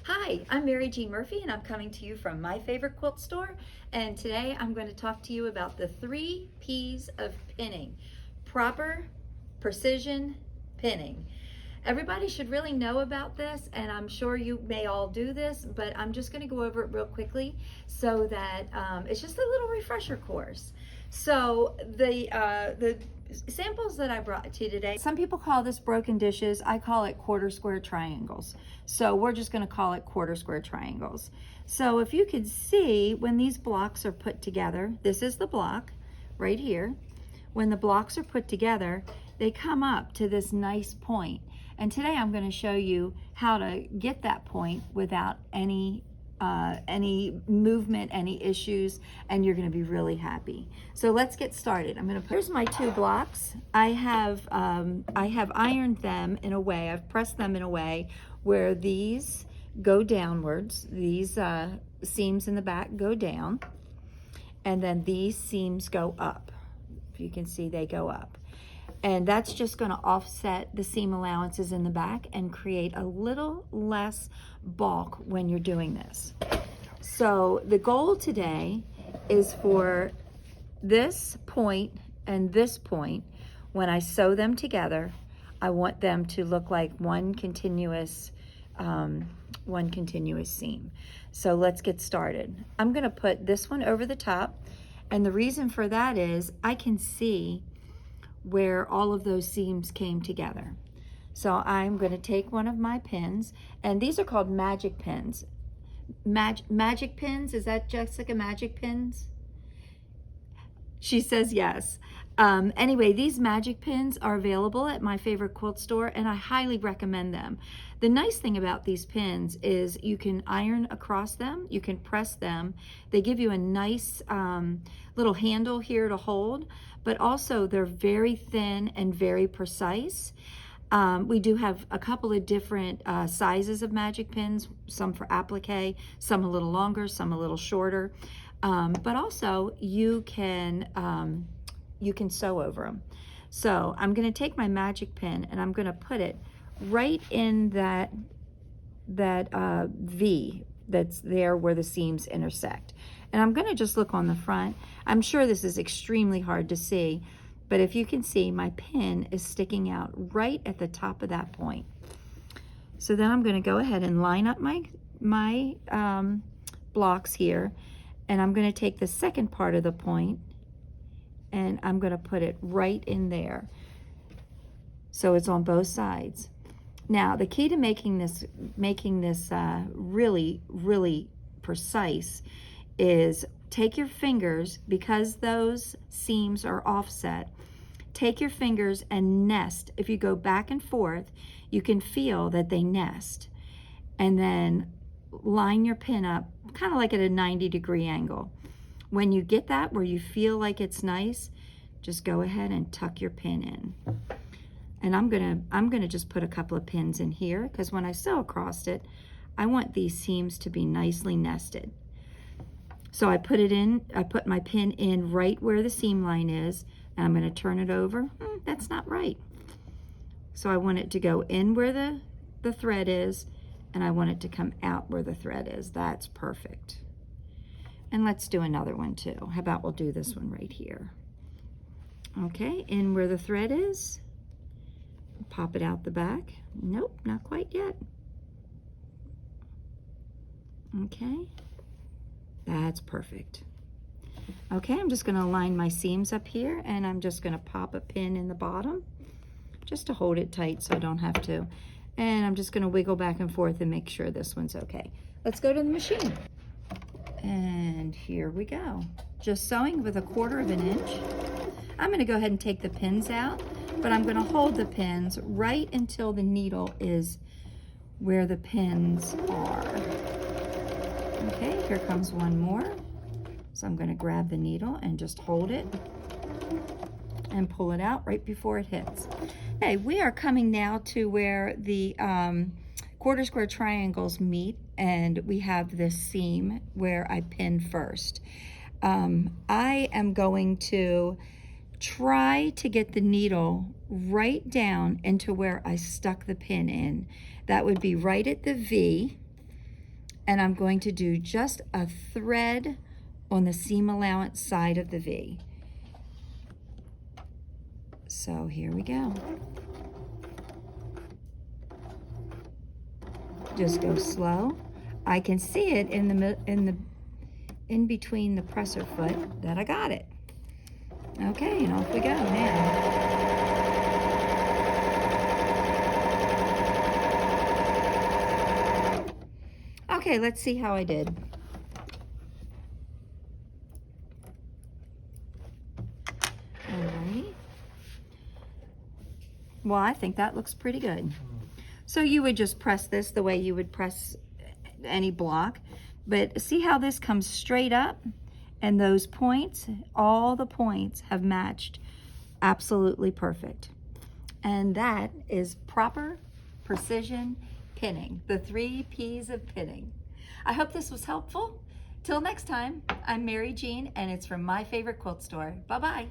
Hi, I'm Mary Jean Murphy and I'm coming to you from my favorite quilt store, and today I'm going to talk to you about the 3 P's of pinning. Proper, precision, pinning. Everybody should really know about this, and I'm sure you may all do this, but I'm just going to go over it real quickly so that it's just a little refresher course. So the samples that I brought to you today, some people call this broken dishes. I call it quarter square triangles. So we're just going to call it quarter square triangles. So if you could see, when these blocks are put together, this is the block right here. When the blocks are put together, they come up to this nice point. And today I'm going to show you how to get that point without any movement, any issues, and you're going to be really happy. So let's get started. Here's my 2 blocks. I have ironed them in a way, I've pressed them in a way where these go downwards. These seams in the back go down, and then these seams go up. If you can see, they go up. And that's just going to offset the seam allowances in the back and create a little less bulk when you're doing this. So the goal today is for this point and this point, when I sew them together, I want them to look like one continuous seam. So let's get started. I'm going to put this one over the top, and the reason for that is I can see where all of those seams came together. So I'm going to take one of my pins, and these are called magic pins. Magic pins, is that Jessica, magic pins? She says yes. Anyway, these magic pins are available at my favorite quilt store, and I highly recommend them. The nice thing about these pins is you can iron across them, you can press them. They give you a nice little handle here to hold, but also they're very thin and very precise. We do have a couple of different sizes of magic pins, some for applique, some a little longer, some a little shorter. But also you can sew over them. So I'm going to take my magic pin and I'm going to put it right in that V that's there where the seams intersect. And I'm going to just look on the front. I'm sure this is extremely hard to see, but if you can see, my pin is sticking out right at the top of that point. So then I'm going to go ahead and line up my blocks here, and I'm going to take the second part of the point and I'm going to put it right in there. So it's on both sides. Now the key to making this really, really precise is take your fingers, because those seams are offset, take your fingers and nest. If you go back and forth, you can feel that they nest. And then line your pin up kind of like at a 90-degree angle. When you get that where you feel like it's nice, just go ahead and tuck your pin in. And I'm gonna just put a couple of pins in here, because when I sew across it, I want these seams to be nicely nested. So I put my pin in right where the seam line is, and I'm going to turn it over. That's not right. So I want it to go in where the thread is, and I want it to come out where the thread is. That's perfect. And let's do another one too. How about we'll do this one right here. Okay, in where the thread is, pop it out the back. Nope, not quite yet. Okay. That's perfect. Okay, I'm just going to line my seams up here, and I'm just going to pop a pin in the bottom just to hold it tight so I don't have to. And I'm just going to wiggle back and forth and make sure this one's okay. Let's go to the machine. And here we go. Just sewing with 1/4 of an inch. I'm going to go ahead and take the pins out, but I'm going to hold the pins right until the needle is where the pins are. Okay, here comes one more. So I'm going to grab the needle and just hold it and pull it out right before it hits. Okay, we are coming now to where the quarter square triangles meet, and we have this seam where I pin first. I am going to try to get the needle right down into where I stuck the pin in. That would be right at the V. and I'm going to do just a thread on the seam allowance side of the V. So here we go. Just go slow. I can see it in between the presser foot that I got it. Okay, and off we go now. Okay, let's see how I did. Alright. Well, I think that looks pretty good. So you would just press this the way you would press any block, but see how this comes straight up, and those points, all the points have matched absolutely perfect. And that is proper precision pinning, the 3 P's of pinning. I hope this was helpful. Till next time, I'm Mary Jean, and it's from My Favorite Quilt Store. Bye-bye.